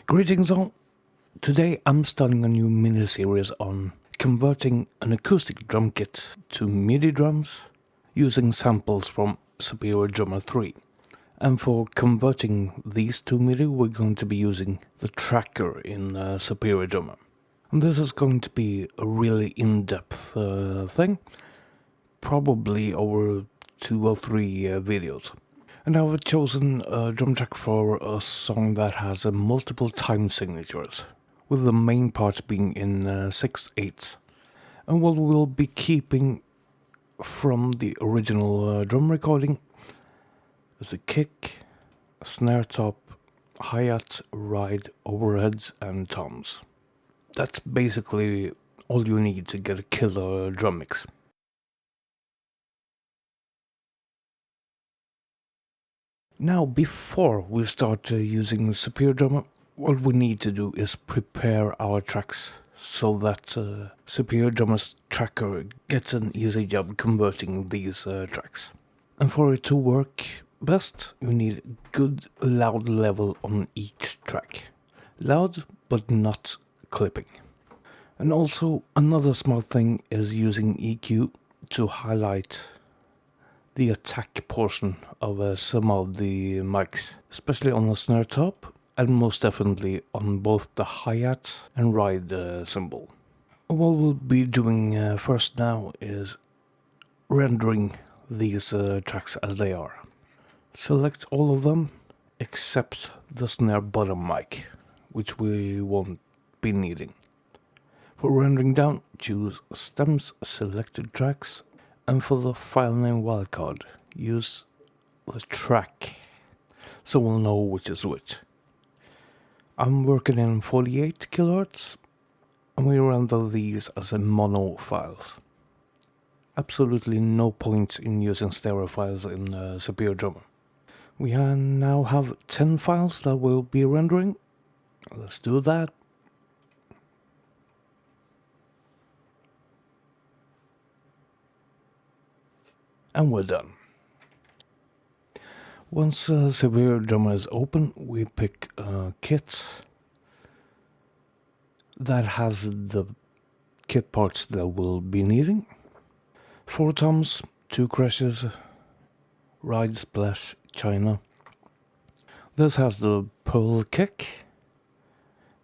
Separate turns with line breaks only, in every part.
Greetings all! Today I'm starting a new mini-series on converting an acoustic drum kit to Midi drums using samples from Superior Drummer 3. And for converting these to Midi, we're going to be using the tracker in Superior Drummer. And this is going to be a really in-depth thing, probably over 2 or 3 videos. And I've chosen a drum track for a song that has multiple time signatures, with the main part being in 6/8. And what we'll be keeping from the original drum recording is a kick, a snare top, hi-hat, ride, overheads and toms. That's basically all you need to get a killer drum mix. Now, before we start using Superior Drummer, what we need to do is prepare our tracks so that Superior Drummer's tracker gets an easy job converting these tracks. And for it to work best, you need a good loud level on each track. Loud, but not clipping. And also, another smart thing is using EQ to highlight the attack portion of some of the mics, especially on the snare top, and most definitely on both the hi-hat and ride cymbal. What we'll be doing first now is rendering these tracks as they are. Select all of them except the snare bottom mic, which we won't be needing. For rendering down, choose Stems Selected Tracks, and for the file name wildcard, use the track, so we'll know which is which. I'm working in 48 kHz, and we render these as mono files. Absolutely no point in using stereo files in Superior Drummer. We now have 10 files that we'll be rendering. Let's do that. And we're done. Once Superior Drummer is open, we pick a kit that has the kit parts that we'll be needing. 4 toms, 2 crashes, ride, splash, china. This has the pearl kick,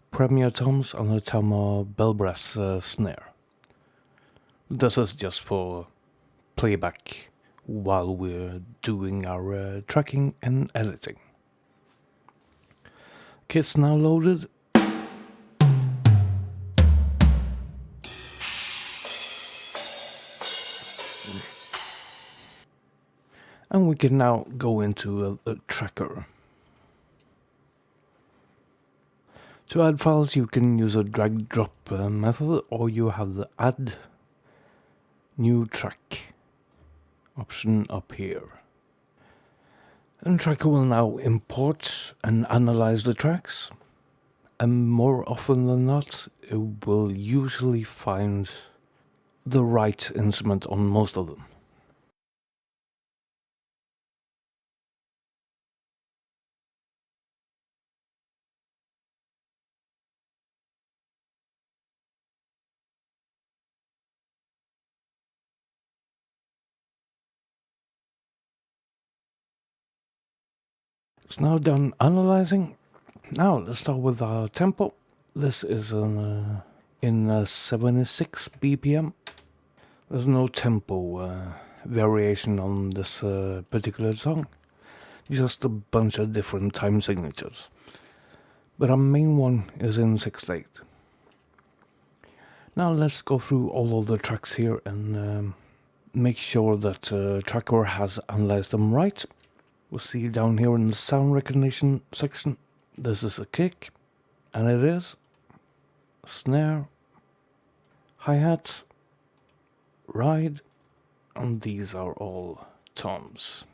premier toms, and a Tama bell brass snare. This is just for playback while we're doing our tracking and editing. Kit's now loaded. And we can now go into a tracker. To add files, you can use a drag-drop method, or you have the add new track option up here. And Tracker will now import and analyze the tracks, and more often than not, it will usually find the right instrument on most of them. It's now done analyzing. Now let's start with our tempo. This is in 76 BPM. There's no tempo variation on this particular song, just a bunch of different time signatures. But our main one is in 6/8. Now let's go through all of the tracks here and make sure that Tracker has analyzed them right. We'll see down here in the sound recognition section, this is a kick, and it is snare, hi-hat, ride, and these are all toms.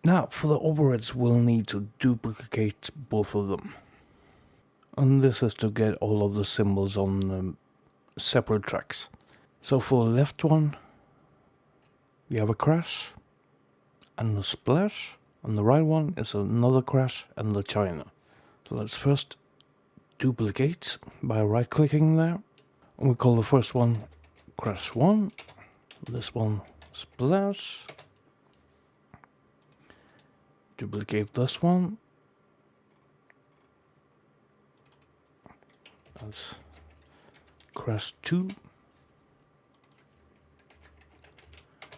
Now for the overheads, we'll need to duplicate both of them, and this is to get all of the cymbals on separate tracks. So for the left one, we have a crash and a splash, and the right one is another crash and the china. So let's first duplicate by right-clicking there. And we call the first one crash 1, this one splash. Duplicate this one. That's crash 2.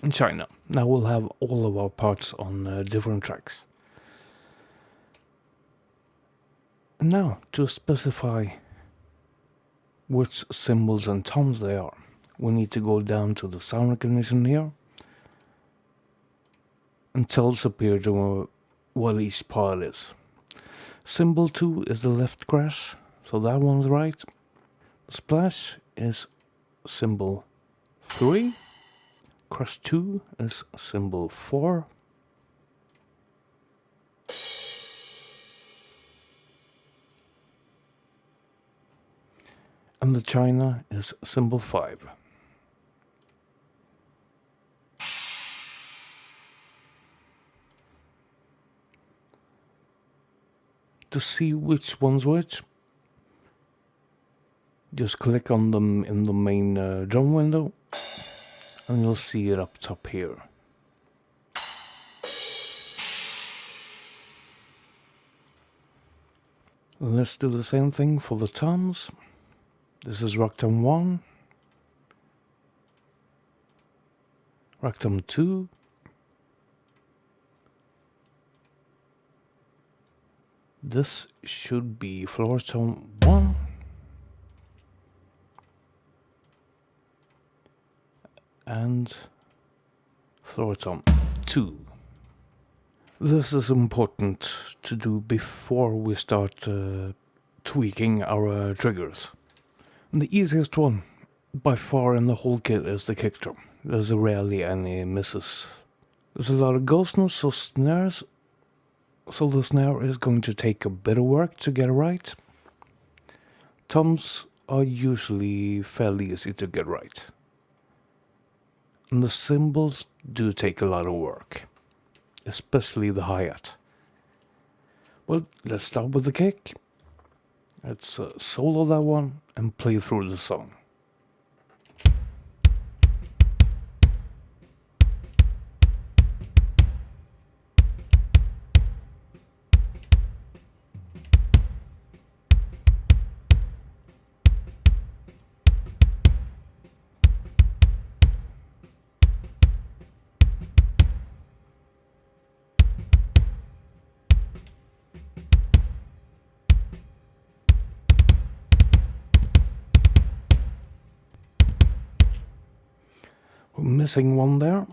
In China. Now we'll have all of our parts on different tracks. And now, to specify which cymbals and toms they are, we need to go down to the sound recognition here and tell Superior Drummer what each part is. Cymbal 2 is the left crash, so that one's right. Splash is cymbal 3. Crash 2 is cymbal 4. And the China is cymbal 5. To see which one's which, just click on them in the main drum window and you'll see it up top here. Let's do the same thing for the toms. This is rock tom 1, rock tom 2, this should be floor tom 1, and floor tom 2. This is important to do before we start tweaking our triggers. And the easiest one by far in the whole kit is the kick drum. There's rarely any misses. There's a lot of ghost notes or snares, so the snare is going to take a bit of work to get right. Toms are usually fairly easy to get right. And the cymbals do take a lot of work, especially the hi-hat. Well, let's start with the kick. Let's solo that one and play through the song. We're missing one there.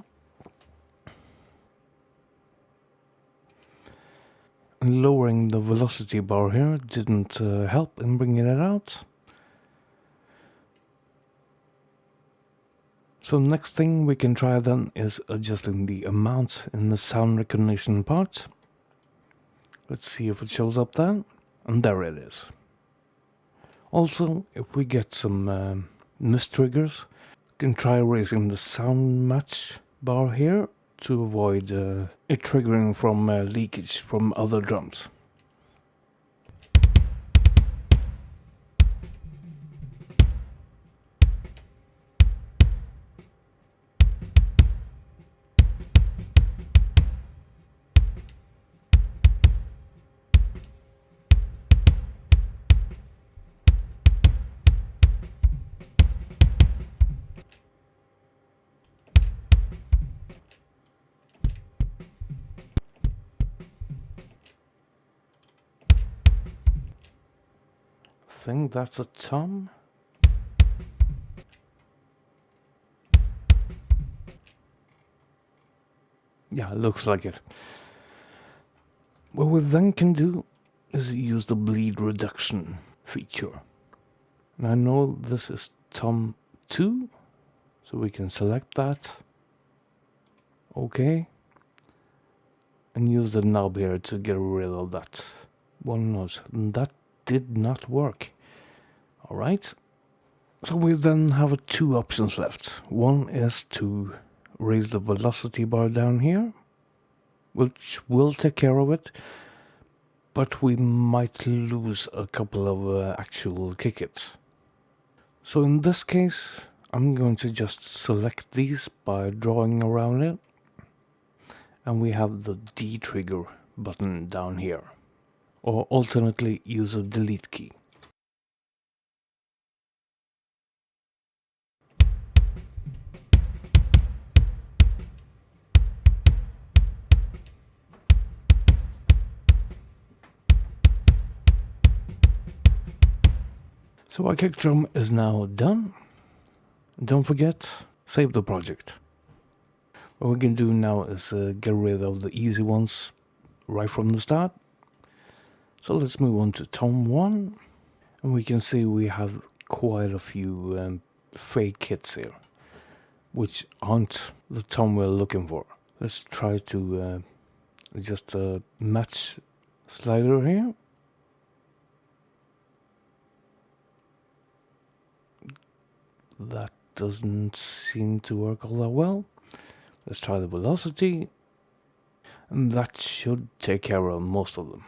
And lowering the velocity bar here didn't help in bringing it out. So next thing we can try then is adjusting the amount in the sound recognition part. Let's see if it shows up there. And there it is. Also, if we get some mistriggers, we can try raising the sound match bar here to avoid it triggering from leakage from other drums. I think that's a tom. Yeah, it looks like it. What we then can do is use the bleed reduction feature. And I know this is tom 2, so we can select that. Okay. And use the knob here to get rid of that one note. And that did not work. Alright. So we then have two options left. One is to raise the velocity bar down here, which will take care of it. but we might lose a couple of actual kick hits. So in this case, I'm going to just select these by drawing around it, and we have the D trigger button down here, or alternately use a delete key. So our kick drum is now done. Don't forget, save the project. What we can do now is get rid of the easy ones right from the start. So let's move on to tom 1. And we can see we have quite a few fake hits here, which aren't the tom we're looking for. Let's try to adjust the match slider here. That doesn't seem to work all that well. Let's try the velocity, and that should take care of most of them.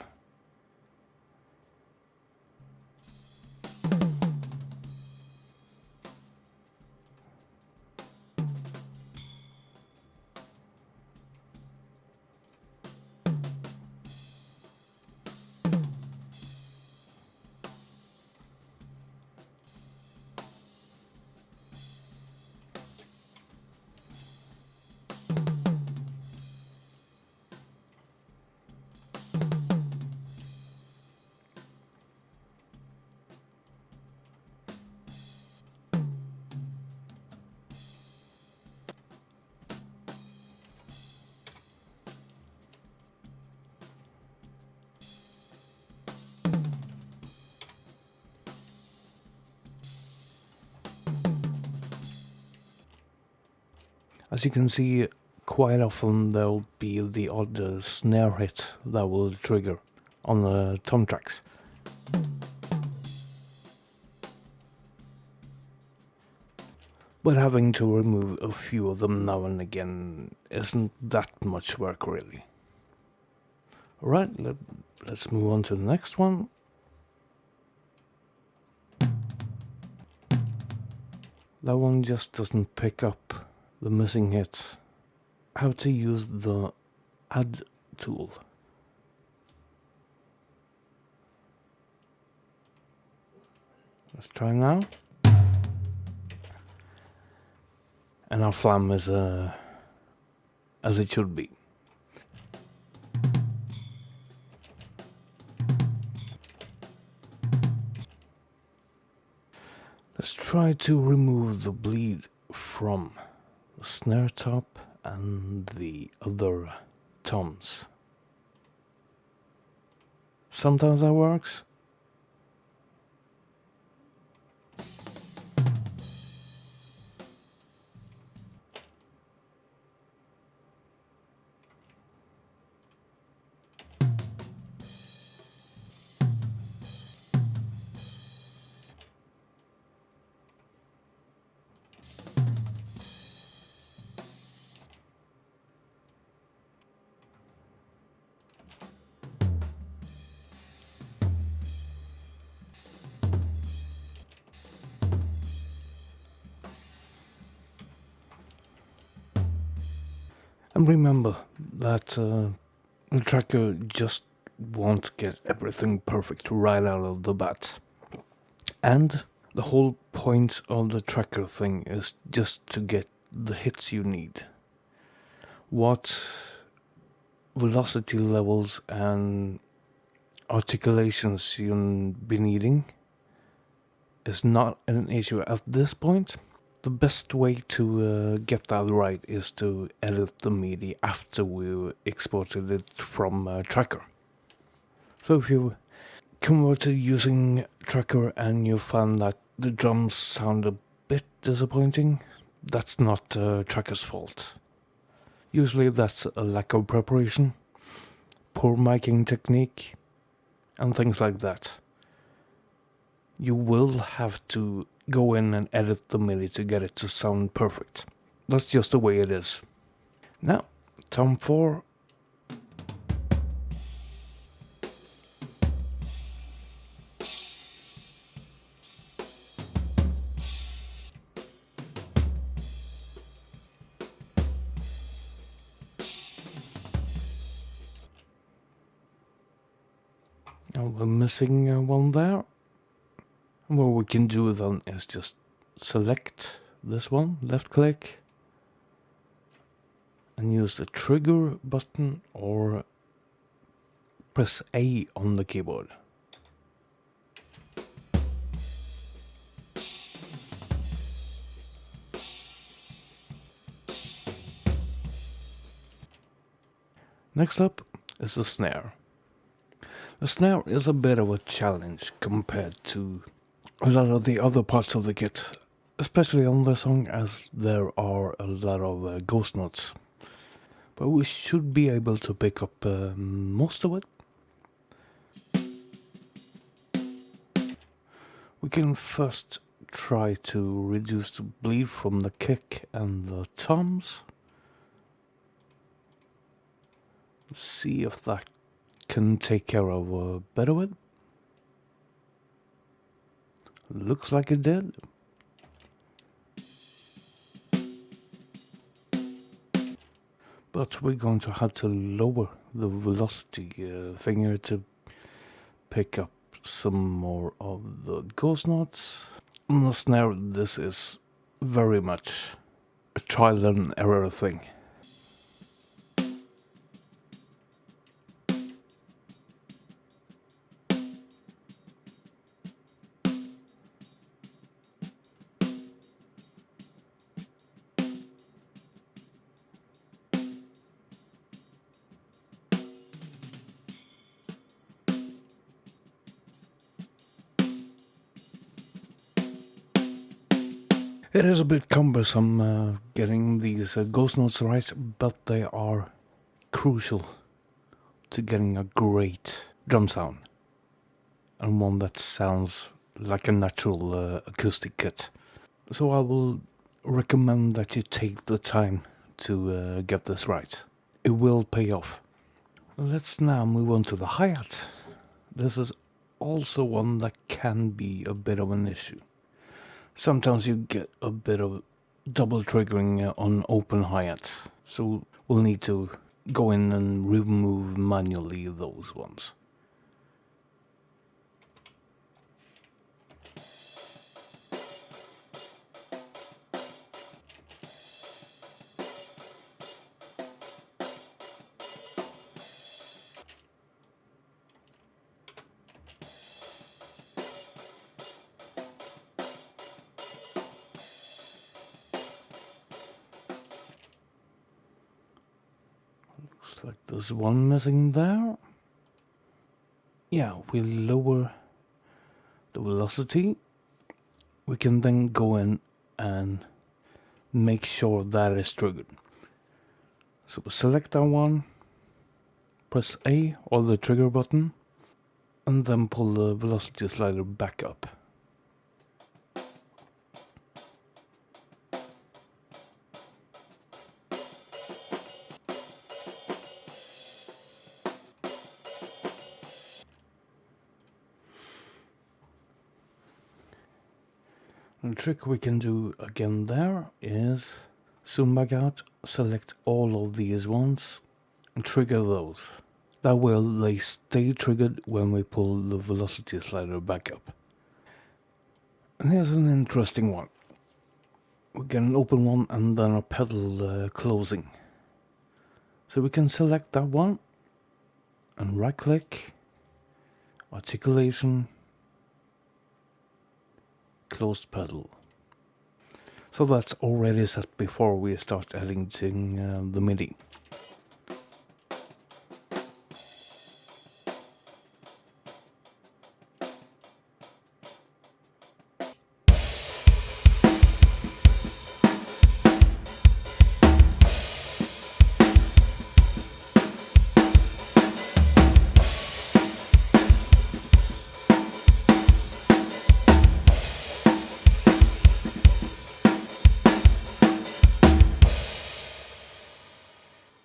As you can see, quite often there'll be the odd snare hit that will trigger on the tom tracks. But having to remove a few of them now and again isn't that much work really. Alright, let's move on to the next one. That one just doesn't pick up the missing hit. How to use the add tool. Let's try now. And our flam is as it should be. Let's try to remove the bleed from the snare top and the other toms. Sometimes that works. And remember that the tracker just won't get everything perfect right out of the bat. And the whole point of the tracker thing is just to get the hits you need. What velocity levels and articulations you'll be needing is not an issue at this point. The best way to get that right is to edit the Midi after we exported it from Tracker. So if you converted using Tracker and you found that the drums sound a bit disappointing, that's not Tracker's fault. Usually that's a lack of preparation, poor miking technique, and things like that. You will have to go in and edit the MIDI to get it to sound perfect. That's just the way it is. Now, tom 4. Now we're missing one there. And what we can do then is just select this one, left click, and use the trigger button or press A on the keyboard. Next up is the snare. The snare is a bit of a challenge compared to a lot of the other parts of the kit, especially on the song as there are a lot of ghost notes. But we should be able to pick up most of it. We can first try to reduce the bleed from the kick and the toms. See if that can take care of a bit of it. Looks like it did. But we're going to have to lower the velocity thing here to pick up some more of the ghost notes. On the snare, this is very much a trial and error thing. It is a bit cumbersome getting these ghost notes right, but they are crucial to getting a great drum sound. And one that sounds like a natural acoustic kit. So I will recommend that you take the time to get this right. It will pay off. Let's now move on to the hi-hat. This is also one that can be a bit of an issue. Sometimes you get a bit of double triggering on open hi-hats, so we'll need to go in and remove manually those ones. Looks like there's one missing there. Yeah, we lower the velocity. We can then go in and make sure that is triggered. So we select that one, press A or the trigger button, and then pull the velocity slider back up. The trick we can do again there is zoom back out, select all of these ones, and trigger those. That way they stay triggered when we pull the velocity slider back up. And here's an interesting one. We get an open one and then a pedal closing. So we can select that one and right click, articulation, closed pedal. So that's already set before we start editing the Midi.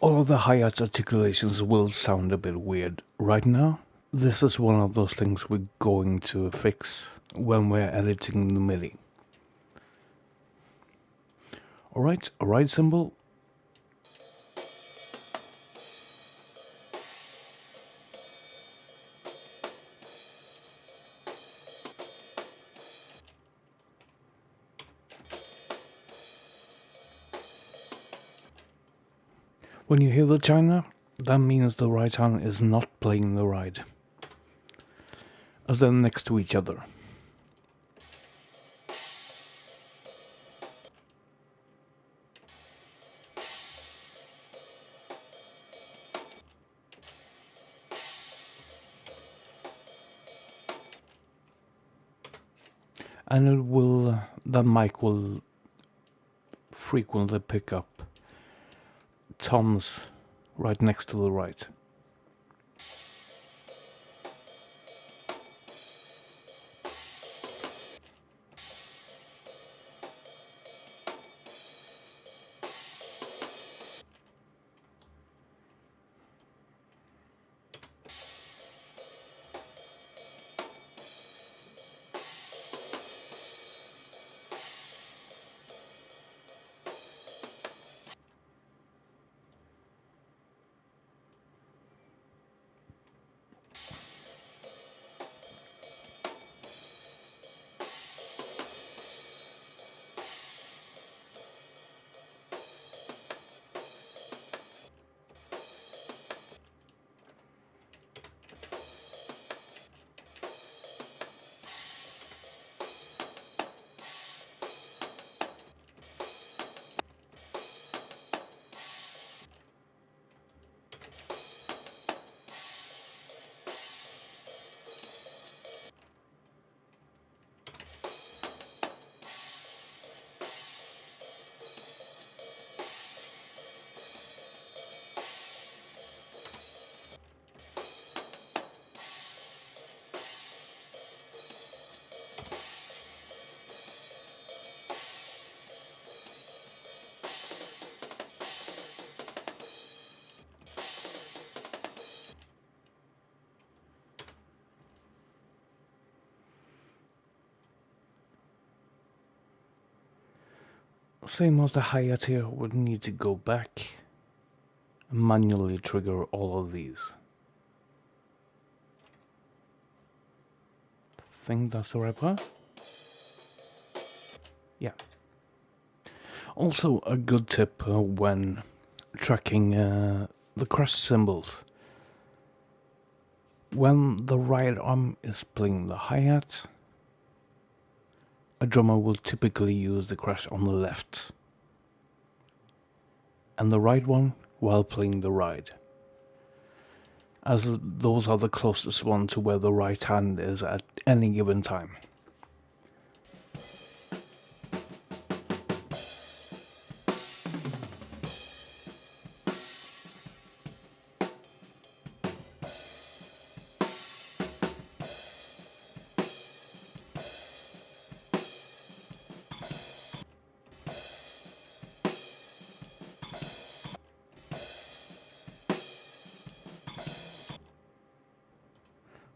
All of the hi-hat articulations will sound a bit weird right now. This is one of those things we're going to fix when we're editing the Midi. Alright, a ride cymbal. When you hear the china, that means the right hand is not playing the ride, as they're next to each other. And that mic will frequently pick up toms right next to the right. Same as the hi-hat here, would need to go back and manually trigger all of these. Think that's the right part? Yeah. Also a good tip when tracking the crash cymbals. When the right arm is playing the hi-hat, a drummer will typically use the crash on the left, and the right one while playing the ride, as those are the closest one to where the right hand is at any given time.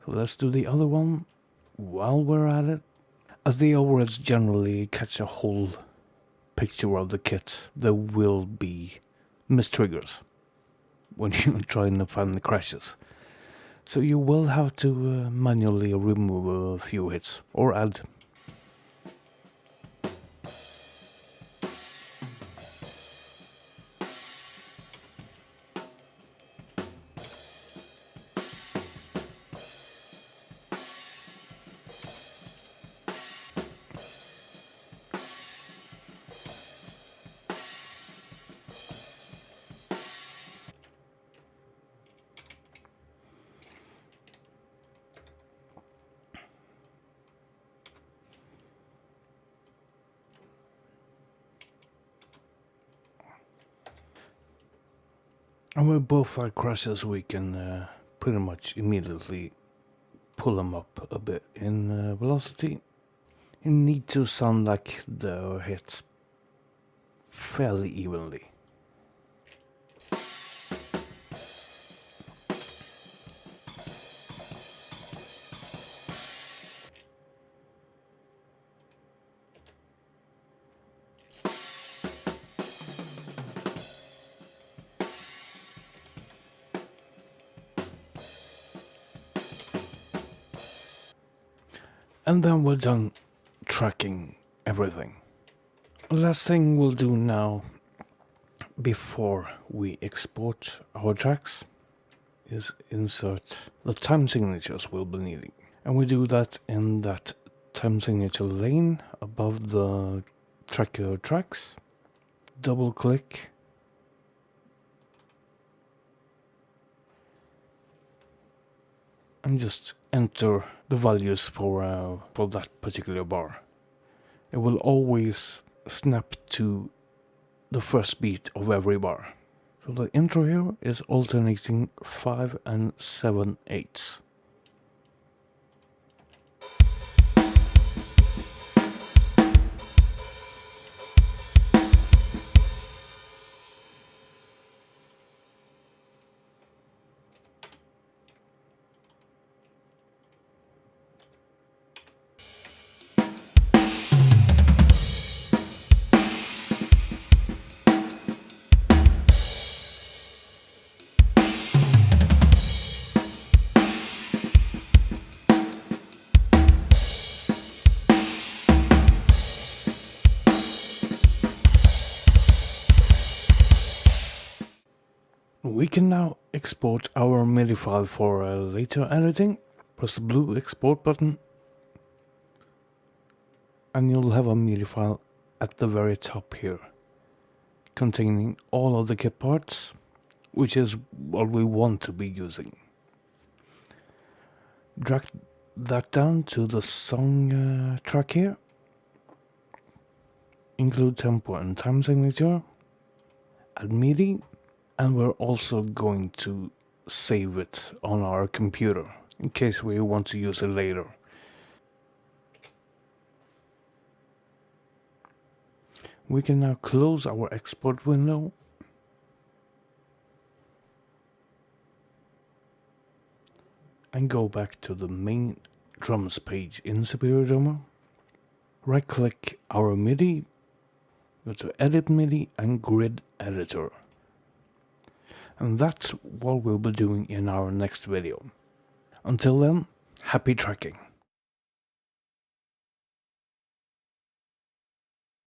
So let's do the other one while we're at it. As the overheads generally catch a whole picture of the kit, there will be mistriggers when you're trying to find the crashes. So you will have to manually remove a few hits or add. And with both our crashes, we can pretty much immediately pull them up a bit in velocity. You need to sound like the hits fairly evenly. And then we're done tracking everything. The last thing we'll do now before we export our tracks is insert the time signatures we'll be needing. And we do that in that time signature lane above the tracker tracks. Double click. And just enter the values for that particular bar. It will always snap to the first beat of every bar. So the intro here is alternating 5 and 7/8. We can now export our MIDI file for later editing. Press the blue export button and you'll have a MIDI file at the very top here, containing all of the kit parts, which is what we want to be using. Drag that down to the song track here. Include tempo and time signature. Add MIDI. And we're also going to save it on our computer in case we want to use it later. We can now close our export window and go back to the main drums page in Superior Drummer. Right click our MIDI, go to Edit MIDI and Grid Editor. And that's what we'll be doing in our next video. Until then, happy tracking!